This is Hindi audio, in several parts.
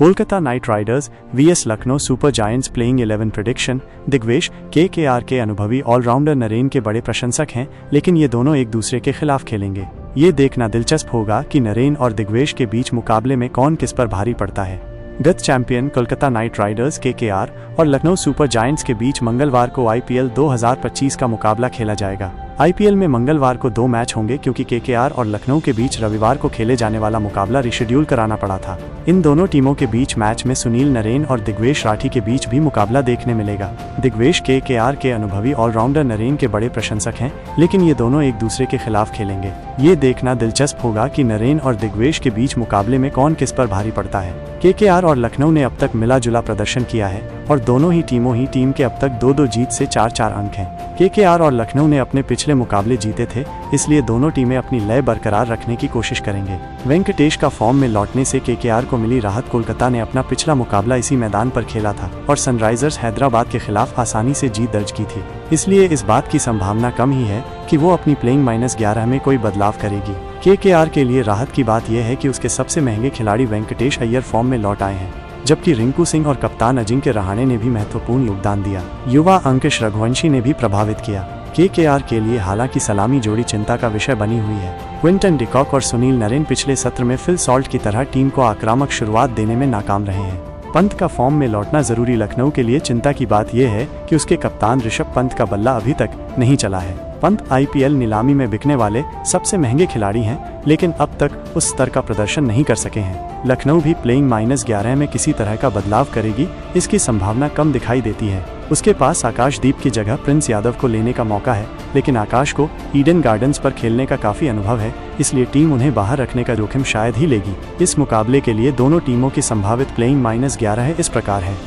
Kolkata Knight Riders vs Lucknow Super giants playing 11 prediction. Digvesh KKR के अनुभवी ऑलराउंडर नरेन के बड़े प्रशंसक हैं, लेकिन ये दोनों एक दूसरे के खिलाफ खेलेंगे। ये देखना दिलचस्प होगा कि नरेन और दिग्वेश के बीच मुकाबले में कौन किस पर भारी पड़ता है। गत champion Kolkata Knight Riders KKR और लखनऊ सुपर जायंट्स के बीच मंगलवार को आईपीएल 2025 का मुकाबला खेला जाएगा। आईपीएल में मंगलवार को 2 मैच होंगे क्योंकि केकेआर और लखनऊ के बीच रविवार को खेले जाने वाला मुकाबला रिशेड्यूल कराना पड़ा था। इन दोनों टीमों के बीच मैच में सुनील नरेन और दिग्वेश राठी के बीच भी मुकाबला देखने मिलेगा। दिग्वेश केकेआर के अनुभवी ऑलराउंडर नरेन के बड़े प्रशंसक हैं, लेकिन ये दोनों एक दूसरे के खिलाफ खेलेंगे। ये देखना दिलचस्प होगा कि नरेन और दिग्वेश के बीच मुकाबले में कौन किस पर भारी पड़ता है। केकेआर और लखनऊ ने अब तक मिला जुला प्रदर्शन किया है और दोनों ही टीम के अब तक 2-2 जीत से 4-4 अंक हैं। केकेआर और लखनऊ ने अपने पिछले मुकाबले जीते थे, इसलिए दोनों टीमें अपनी लय बरकरार रखने की कोशिश करेंगे। वेंकटेश का फॉर्म में लौटने से केकेआर को मिली राहत। कोलकाता ने अपना पिछला मुकाबला इसी मैदान पर खेला था और सनराइजर्स हैदराबाद के खिलाफ आसानी से जीत दर्ज की थी, इसलिए इस बात की संभावना कम ही है कि वो अपनी प्लेइंग -11 में कोई बदलाव करेगी। केकेआर के लिए राहत की बात यह है कि उसके सबसे महंगे खिलाड़ी वेंकटेश अय्यर फॉर्म में लौट आए हैं, जबकि रिंकू सिंह और कप्तान अजिंक्य रहाणे ने भी महत्वपूर्ण योगदान दिया। युवा अंकिश रघुवंशी ने भी प्रभावित किया। केकेआर के लिए हालांकि सलामी जोड़ी चिंता का विषय बनी हुई है। क्विंटन डिकॉक और सुनील नरेन पिछले सत्र में फिल सॉल्ट की तरह टीम को आक्रामक शुरुआत देने में नाकाम रहे हैं। पंत का फॉर्म में लौटना जरूरी। लखनऊ के लिए चिंता की बात यह है कि उसके कप्तान ऋषभ पंत का बल्ला अभी तक नहीं चला है। पंत आईपीएल नीलामी में बिकने वाले सबसे महंगे खिलाड़ी हैं, लेकिन अब तक उस स्तर का प्रदर्शन नहीं कर सके हैं। लखनऊ भी प्लेइंग -11 में किसी तरह का बदलाव करेगी, इसकी संभावना कम दिखाई देती है। उसके पास आकाशदीप की जगह प्रिंस यादव को लेने का मौका है, लेकिन आकाश को ईडन गार्डन्स पर खेलने का काफी अनुभव है, इसलिए टीम उन्हें बाहर रखने का जोखिम शायद ही लेगी। इस मुकाबले के लिए दोनों टीमों की संभावित प्लेइंग -11 इस प्रकार है।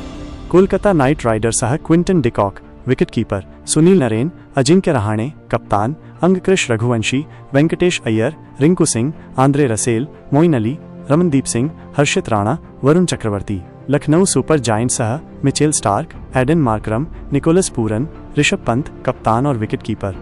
Kolkata Knight Riders Quinton de Kock wicketkeeper, Sunil Narine, Ajinkya Rahane कप्तान, Angkrish Raghuvanshi, Venkatesh Iyer, Rinku Singh, Andre Russell, Moeen Ali, Ramandeep Singh, Harshit Rana, Varun Chakravarthy. Lucknow Super Giants Mitchell Starc, Aiden Markram, Nicholas Pooran, Rishabh Pant कप्तान और wicketkeeper,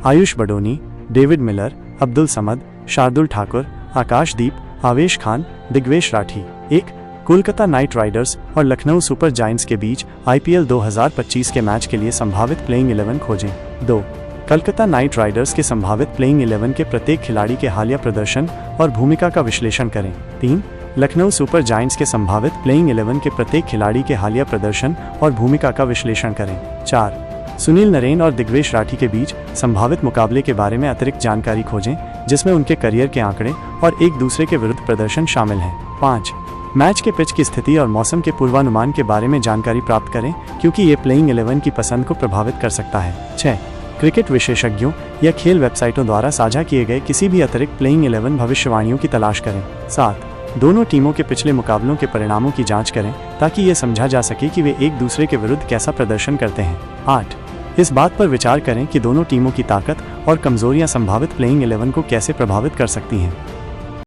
Ayush Badoni, David Miller, Abdul Samad, Shardul Thakur, Akashdeep, Avesh Khan, Digvesh Rathi. 1. Kolkata Knight Riders और लखनऊ सुपर जायंट्स के बीच आईपीएल 2025 के मैच के लिए संभावित प्लेइंग 11 खोजें। 2. कोलकाता नाइट राइडर्स के संभावित प्लेइंग 11 के प्रत्येक खिलाड़ी के हालिया प्रदर्शन और भूमिका का विश्लेषण करें। 3. लखनऊ सुपर जायंट्स के संभावित प्लेइंग 11 के प्रत्येक खिलाड़ी के हालिया प्रदर्शन और भूमिका का विश्लेषण करें। 4. सुनील नरेन और दिग्वेश राठी के बीच संभावित मुकाबले के बारे में अतिरिक्त जानकारी खोजें, जिसमें उनके करियर के आंकड़े और एक दूसरे के विरुद्ध प्रदर्शन शामिल हैं। 5. मैच के पिच की स्थिति और मौसम के पूर्वानुमान के बारे में जानकारी प्राप्त करें, क्योंकि ये प्लेइंग 11 की पसंद को प्रभावित कर सकता है। 6. क्रिकेट विशेषज्ञों या खेल वेबसाइटों द्वारा साझा किए गए किसी भी अतिरिक्त प्लेइंग 11 भविष्यवाणियों की तलाश करें। 7. दोनों टीमों के पिछले मुकाबलों के परिणामों की जांच करें, ताकि ये समझा जा सके कि वे एक दूसरे के विरुद्ध कैसा प्रदर्शन करते हैं। 8. इस बात पर विचार करें कि दोनों टीमों की ताकत और कमजोरियां संभावित प्लेइंग 11 को कैसे प्रभावित कर सकती हैं।